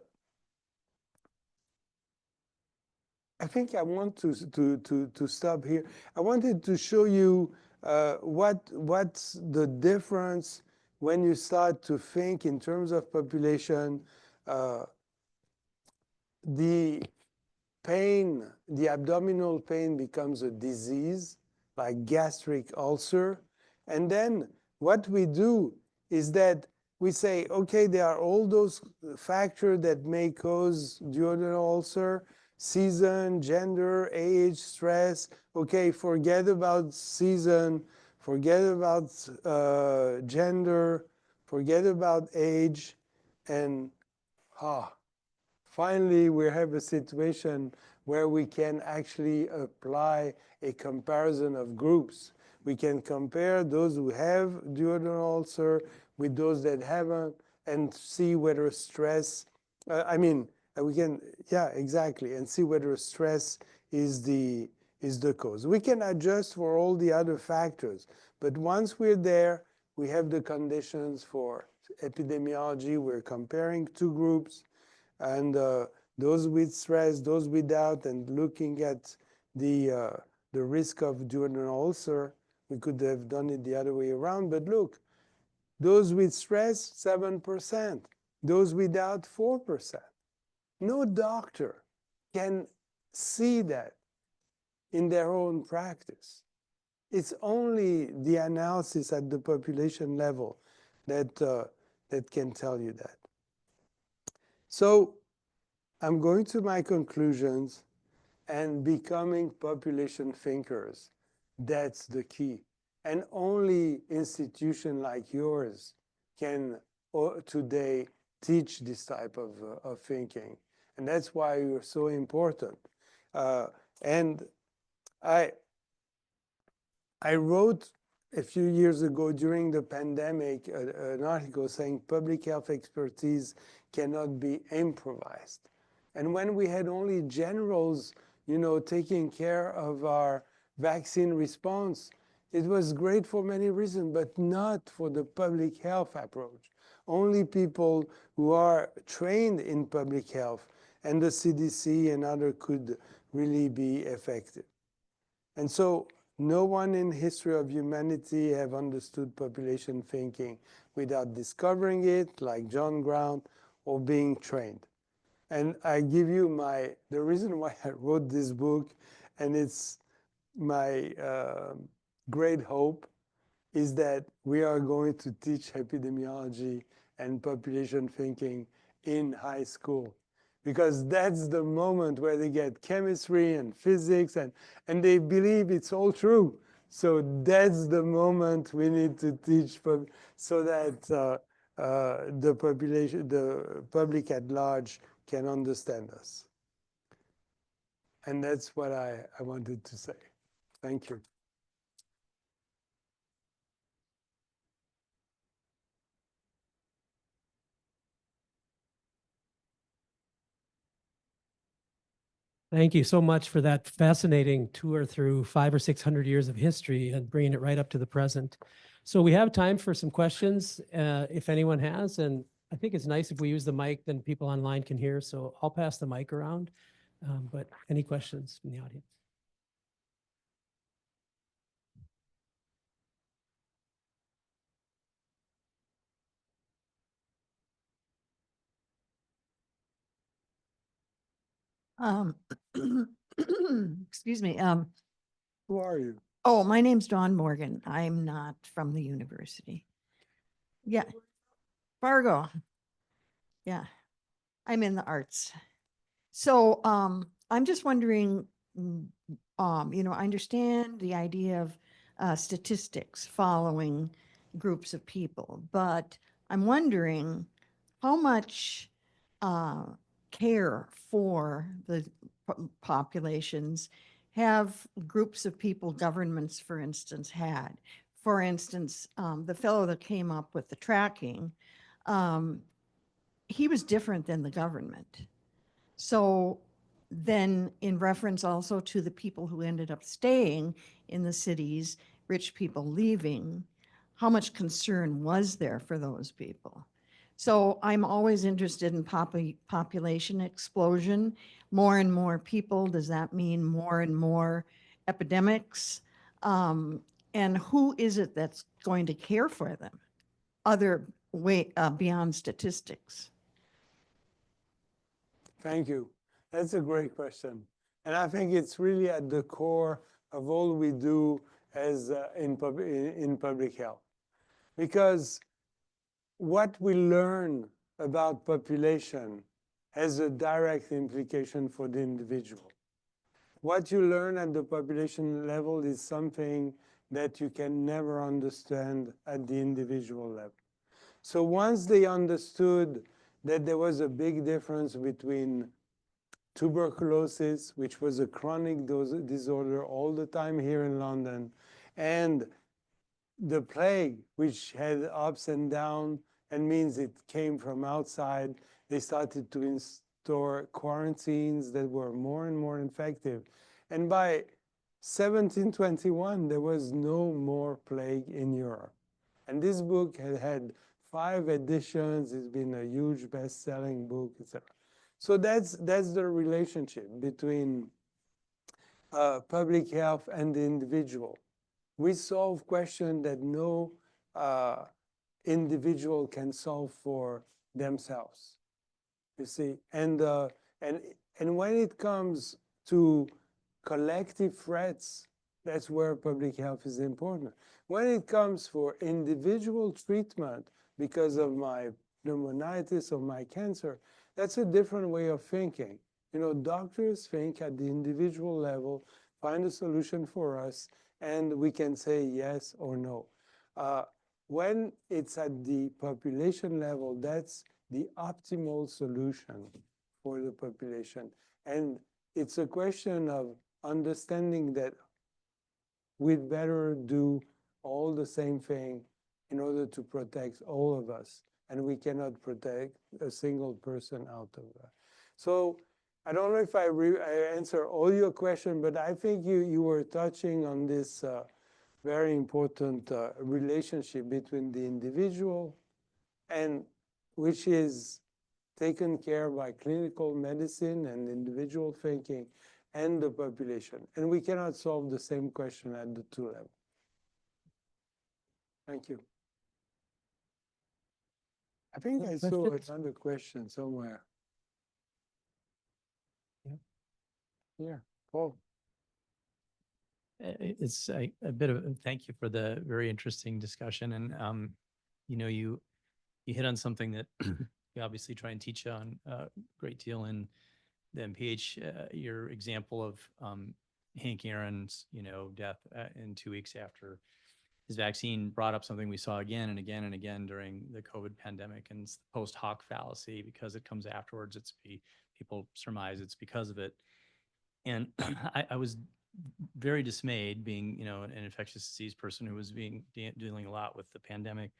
think I want to stop here. I wanted to show you what's the difference when you start to think in terms of population. The pain, the abdominal pain becomes a disease, like gastric ulcer. And then what we do is that we say, okay, there are all those factors that may cause duodenal ulcer: season, gender, age, stress. Okay, forget about season, forget about gender, forget about age, and finally, we have a situation where we can actually apply a comparison of groups. We can compare those who have duodenal ulcer with those that haven't and see whether stress, we can, yeah, exactly, and see whether stress is the cause. We can adjust for all the other factors, but once we're there, we have the conditions for epidemiology. We're comparing two groups, and those with stress, those without, and looking at the risk of duodenal ulcer. We could have done it the other way around, but look, those with stress, 7%. Those without, 4%. No doctor can see that in their own practice. It's only the analysis at the population level that can tell you that. So I'm going to my conclusions, and becoming population thinkers. That's the key. And only institution like yours can today teach this type of thinking. And that's why you're so important. And I wrote a few years ago during the pandemic an article saying public health expertise cannot be improvised. And when we had only generals, taking care of our vaccine response, it was great for many reasons, but not for the public health approach. Only people who are trained in public health and the CDC and others could really be effective. And so no one in the history of humanity have understood population thinking without discovering it, like John Grant, or being trained. And I give you the reason why I wrote this book, and it's my great hope, is that we are going to teach epidemiology and population thinking in high school. Because that's the moment where they get chemistry and physics, and they believe it's all true. So that's the moment we need to teach so that the public at large can understand us. And that's what I wanted to say. Thank you. Thank you so much for that fascinating tour through 500 or 600 years of history and bringing it right up to the present. So we have time for some questions, if anyone has, and I think it's nice if we use the mic, then people online can hear. So I'll pass the mic around, but any questions from the audience? Um, excuse me. Who are you? Oh, my name's Dawn Morgan. I'm not from the university. Yeah, Fargo. Yeah, I'm in the arts. So, I'm just wondering, I understand the idea of statistics following groups of people, but I'm wondering how much uh, care for the populations have groups of people, governments, for instance, had. For instance, the fellow that came up with the tracking, um, he was different than the government. So then in reference also to the people who ended up staying in the cities, rich people leaving, how much concern was there for those people? So I'm always interested in population explosion. More and more people, does that mean more and more epidemics? And who is it that's going to care for them? Other way beyond statistics. Thank you. That's a great question. And I think it's really at the core of all we do as in public health. Because what we learn about population has a direct implication for the individual. What you learn at the population level is something that you can never understand at the individual level. So once they understood that there was a big difference between tuberculosis, which was a chronic disorder all the time here in London, and the plague, which had ups and downs and means it came from outside, they started to install quarantines that were more and more effective. And by 1721, there was no more plague in Europe. And this book had 5 editions. It's been a huge best-selling book, etc. So that's the relationship between public health and the individual. We solve questions that no individual can solve for themselves. You see, and when it comes to collective threats, that's where public health is important. When it comes for individual treatment because of my pneumonitis or my cancer, that's a different way of thinking. You know, doctors think at the individual level, find a solution for us, and we can say yes or no. When it's at the population level, that's the optimal solution for the population. And it's a question of understanding that we'd better do all the same thing in order to protect all of us. And we cannot protect a single person out of that. So I don't know if I answer all your questions, but I think you were touching on this very important relationship between the individual, and which is taken care by clinical medicine and individual thinking, and the population. And we cannot solve the same question at the 2 levels. Thank you. I think I saw another question somewhere. Yeah. Yeah, Paul. It's a bit of thank you for the very interesting discussion. And, you know, you hit on something that we obviously try and teach on a great deal in the MPH, your example of Hank Aaron's, you know, death in 2 weeks after his vaccine brought up something we saw again and again and again during the COVID pandemic, and it's the post hoc fallacy. Because it comes afterwards, people surmise it's because of it. And I was very dismayed, being, you know, an infectious disease person who was dealing a lot with the pandemic,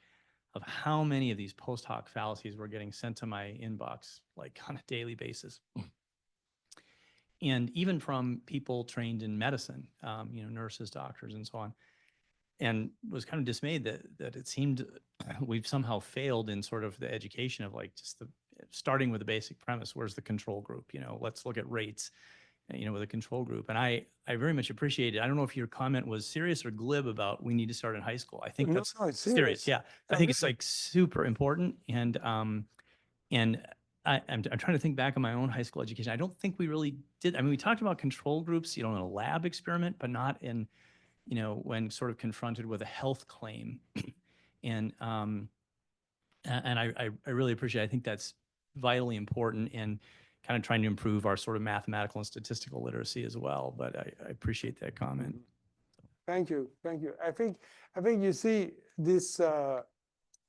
of how many of these post hoc fallacies were getting sent to my inbox like on a daily basis. And even from people trained in medicine, you know, nurses, doctors, and so on. And was kind of dismayed that it seemed we've somehow failed in sort of the education of like just starting with the basic premise. Where's the control group? You know, let's look at rates, you know, with a control group. And I very much appreciate it. I don't know if your comment was serious or glib about we need to start in high school. I think that's it's serious. Yeah. I think it's like super important. And I'm trying to think back on my own high school education. I don't think we really did. I mean, we talked about control groups, in a lab experiment, but not in, when sort of confronted with a health claim. And I really appreciate, I think that's vitally important in kind of trying to improve our sort of mathematical and statistical literacy as well. But I appreciate that comment. Thank you. Thank you. I think you see this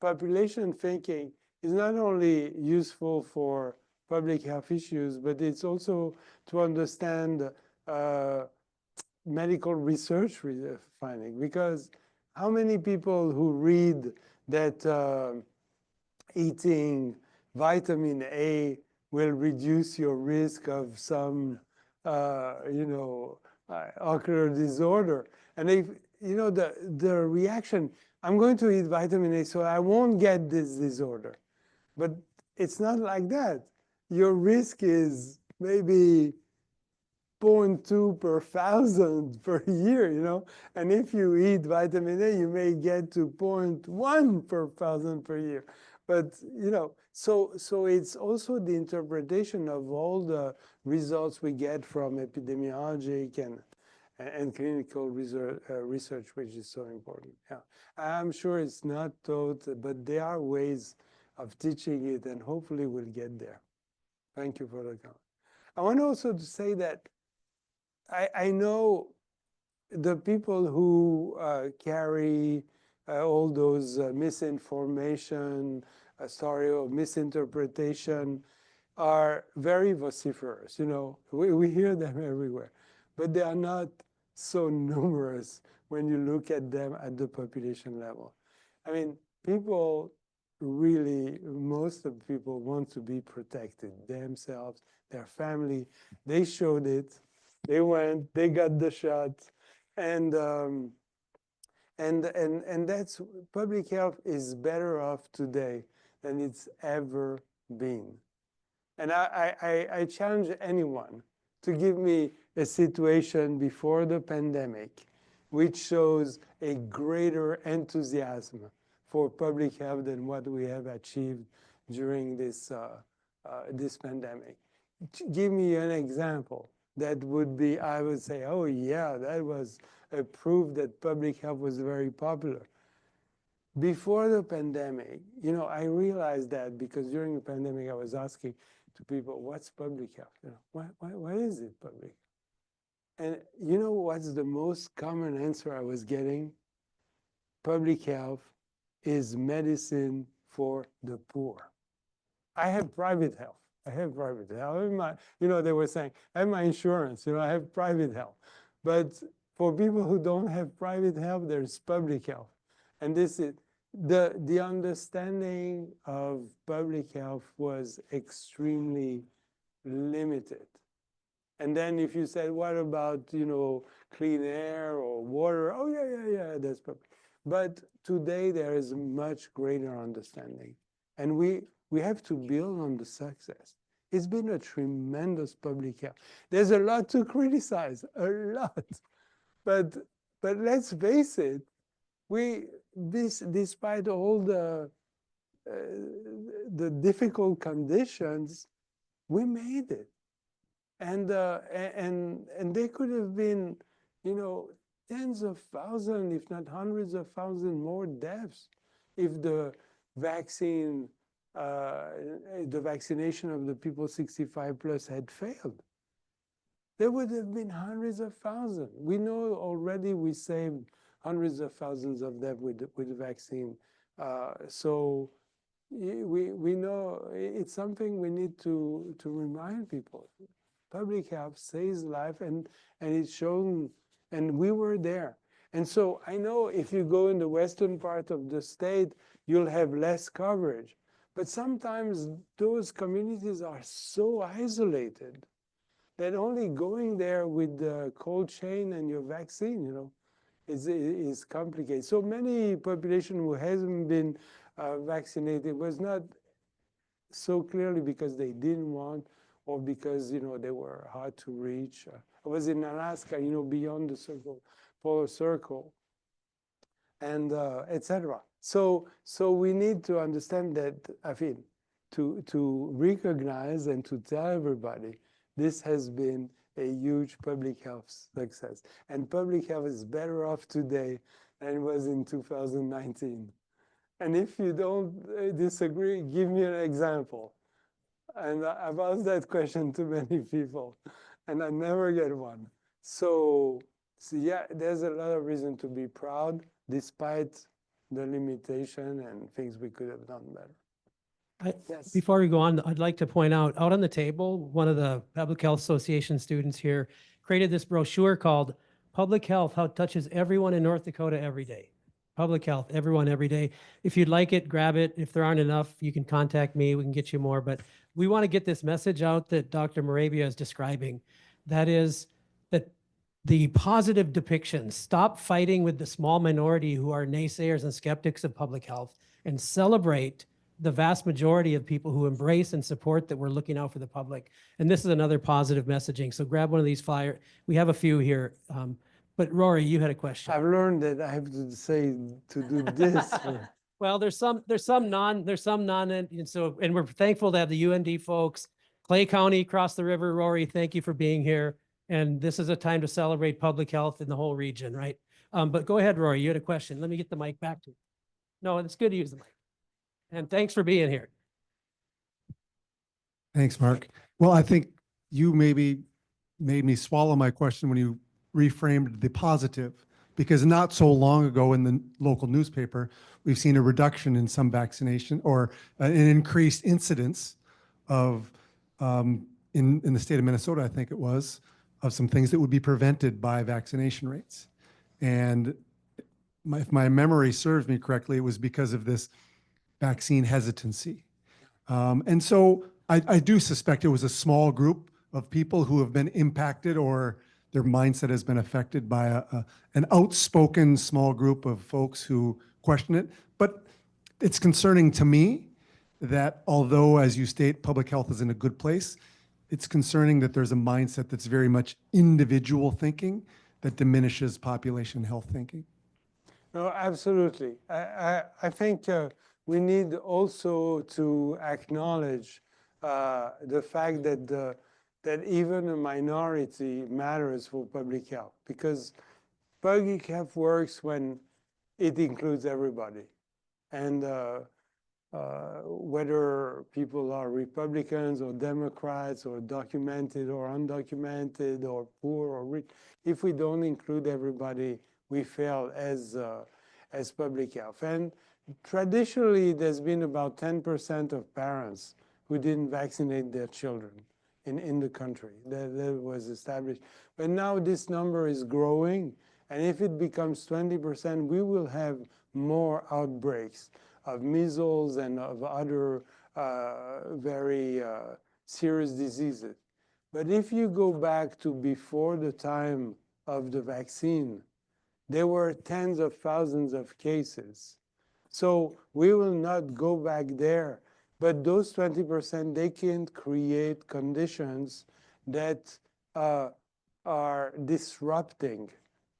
population thinking is not only useful for public health issues, but it's also to understand medical research finding. Because how many people who read that eating vitamin A will reduce your risk of some, ocular disorder? And if, the reaction, I'm going to eat vitamin A so I won't get this disorder. But it's not like that. Your risk is maybe 0.2 per 1,000 per year, And if you eat vitamin A, you may get to 0.1 per 1,000 per year. But, so it's also the interpretation of all the results we get from epidemiologic and clinical research, which is so important. Yeah, I'm sure it's not taught, but there are ways of teaching it, and hopefully we'll get there. Thank you for the comment. I want also to say that I know the people who carry all those misinformation, or misinterpretation are very vociferous. We hear them everywhere, but they are not so numerous when you look at them at the population level. I mean, people really, most of the people want to be protected, themselves, their family. They showed it. They went, they got the shot, and that's, public health is better off today than it's ever been. And I challenge anyone to give me a situation before the pandemic which shows a greater enthusiasm for public health than what we have achieved during this pandemic. Give me an example that would be, I would say, oh yeah, that was a proof that public health was very popular. Before the pandemic, I realized that because during the pandemic, I was asking to people, what's public health? What is it, public? And you know what's the most common answer I was getting? Public health is medicine for the poor. I have private health. I have private health. They were saying, I have my insurance, I have private health. But for people who don't have private health, there's public health. And this is, the understanding of public health was extremely limited. And then if you said, what about, clean air or water? Oh, yeah, that's public. But today there is much greater understanding. And we have to build on the success. It's been a tremendous public health. There's a lot to criticize, a lot. But let's face it, despite all the difficult conditions, we made it. And there could have been, tens of thousands, if not hundreds of thousands more deaths if the vaccination of the people 65 plus had failed. There would have been hundreds of thousands. We know already we saved hundreds of thousands of them with the vaccine. So we know it's something we need to remind people. Public health saves life, and it's shown, and we were there. And so I know if you go in the western part of the state, you'll have less coverage. But sometimes those communities are so isolated that only going there with the cold chain and your vaccine, is complicated. So many population who hasn't been vaccinated was not so clearly because they didn't want, or because they were hard to reach. I was in Alaska, beyond the polar circle, and etc. So we need to understand that, to recognize and to tell everybody this has been a huge public health success. And public health is better off today than it was in 2019. And if you don't disagree, give me an example. And I've asked that question to many people, and I never get one. So yeah, there's a lot of reason to be proud, despite the limitation and things we could have done better. Yes. Before we go on, I'd like to point out on the table, one of the Public Health Association students here created this brochure called Public Health, How It Touches Everyone in North Dakota Every Day. Public Health, everyone, every day. If you'd like it, grab it. If there aren't enough, you can contact me. We can get you more. But we want to get this message out that Dr. Morabia is describing. That is that the positive depictions, stop fighting with the small minority who are naysayers and skeptics of public health, and celebrate the vast majority of people who embrace and support that we're looking out for the public. And this is another positive messaging. So grab one of these flyers. We have a few here. But Rory, you had a question. I've learned that I have to say to do this. Well, there's some non, and so, and we're thankful to have the UND folks, Clay County across the river. Rory, thank you for being here. And this is a time to celebrate public health in the whole region, right? But go ahead, Rory, you had a question. Let me get the mic back to you. No, it's good to use the mic. And thanks for being here. Thanks, Mark. Well, I think you maybe made me swallow my question when you reframed the positive, because not so long ago in the local newspaper, we've seen a reduction in some vaccination or an increased incidence of, in the state of Minnesota, I think it was, of some things that would be prevented by vaccination rates. And if my memory serves me correctly, it was because of this vaccine hesitancy. And so I do suspect it was a small group of people who have been impacted or their mindset has been affected by an outspoken small group of folks who question it. But it's concerning to me that although, as you state, public health is in a good place, it's concerning that there's a mindset that's very much individual thinking that diminishes population health thinking. No, absolutely. I think we need also to acknowledge the fact that that even a minority matters for public health, because public health works when it includes everybody. And whether people are Republicans or Democrats or documented or undocumented or poor or rich, if we don't include everybody, we fail as public health. And traditionally, there's been about 10% of parents who didn't vaccinate their children in the country. That was established. But now this number is growing. And if it becomes 20%, we will have more outbreaks of measles and of other very serious diseases. But if you go back to before the time of the vaccine, there were tens of thousands of cases. So we will not go back there. But those 20%, they can create conditions that are disrupting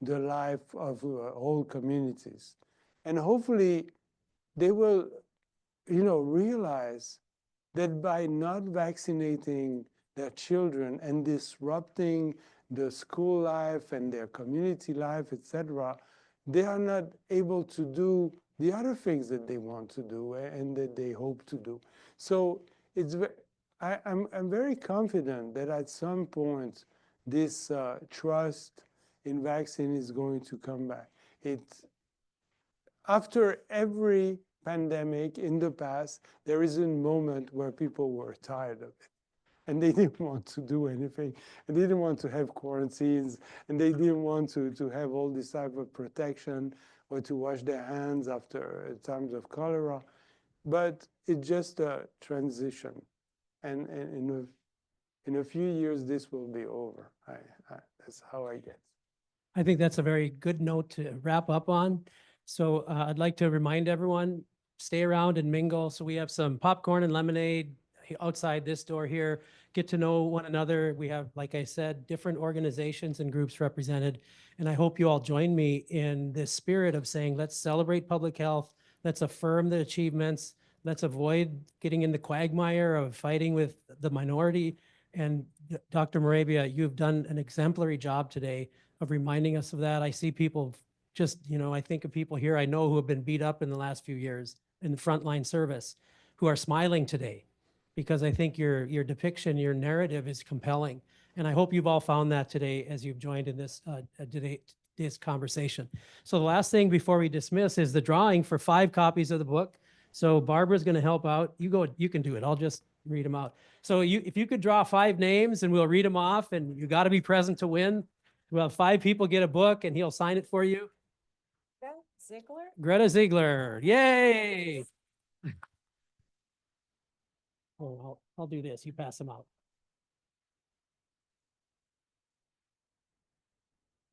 the life of whole communities. And hopefully they will, realize that by not vaccinating their children and disrupting the school life and their community life, etc., they are not able to do the other things that they want to do and that they hope to do. So I'm very confident that at some point this trust in vaccine is going to come back. After every pandemic in the past, there is a moment where people were tired of it. And they didn't want to do anything. And they didn't want to have quarantines. And they didn't want to have all this type of protection or to wash their hands after times of cholera. But it's just a transition. And in a few years, this will be over. That's how I guess. I think that's a very good note to wrap up on. So I'd like to remind everyone, stay around and mingle. So we have some popcorn and lemonade outside this door here. Get to know one another. We have, like I said, different organizations and groups represented. And I hope you all join me in this spirit of saying, let's celebrate public health. Let's affirm the achievements. Let's avoid getting in the quagmire of fighting with the minority. And Dr. Morabia, you've done an exemplary job today of reminding us of that. I see people just, I think of people here I know who have been beat up in the last few years in the frontline service who are smiling today because I think your depiction, your narrative is compelling. And I hope you've all found that today as you've joined in this conversation. So the last thing before we dismiss is the drawing for 5 copies of the book. So Barbara's going to help out. You can do it. I'll just read them out. So if you could draw 5 names and we'll read them off, and you got to be present to win. We'll have 5 people get a book and he'll sign it for you. Ziegler? Greta Ziegler. Yay. Oh, I'll do this. You pass them out.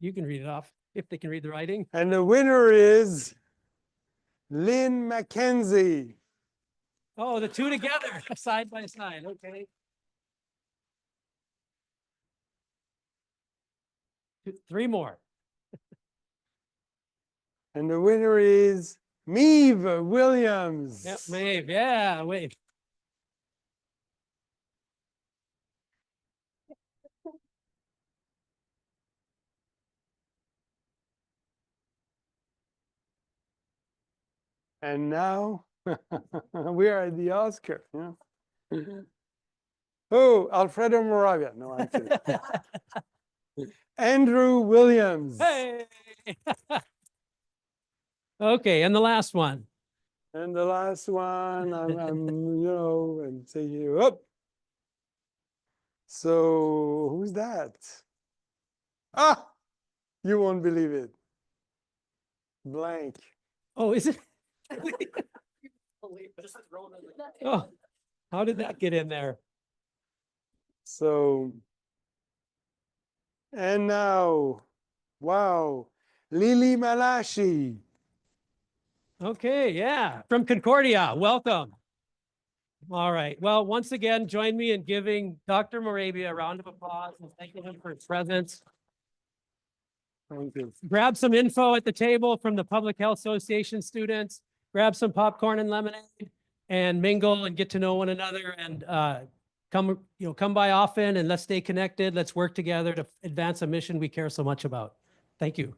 You can read it off if they can read the writing. And the winner is Lynn Mackenzie. Oh, the 2 together, side by side. Okay. 3 more. And the winner is Maeve Williams. Yep, Maeve. Yeah, wave. And now we are at the Oscar. Yeah. Oh, Alfredo Morabia. No, I'm kidding. Andrew Williams. Hey. Okay, and the last one. And the last one, I'm taking you up. So who's that? Ah, you won't believe it. Blank. Oh, is it? Oh, how did that get in there? So, and now, wow, Lily Malashi. Okay, yeah, from Concordia, welcome. All right, well, once again, join me in giving Dr. Morabia a round of applause and thanking him for his presence. Thank you. Grab some info at the table from the Public Health Association students, grab some popcorn and lemonade and mingle and get to know one another, and come by often and let's stay connected. Let's work together to advance a mission we care so much about. Thank you.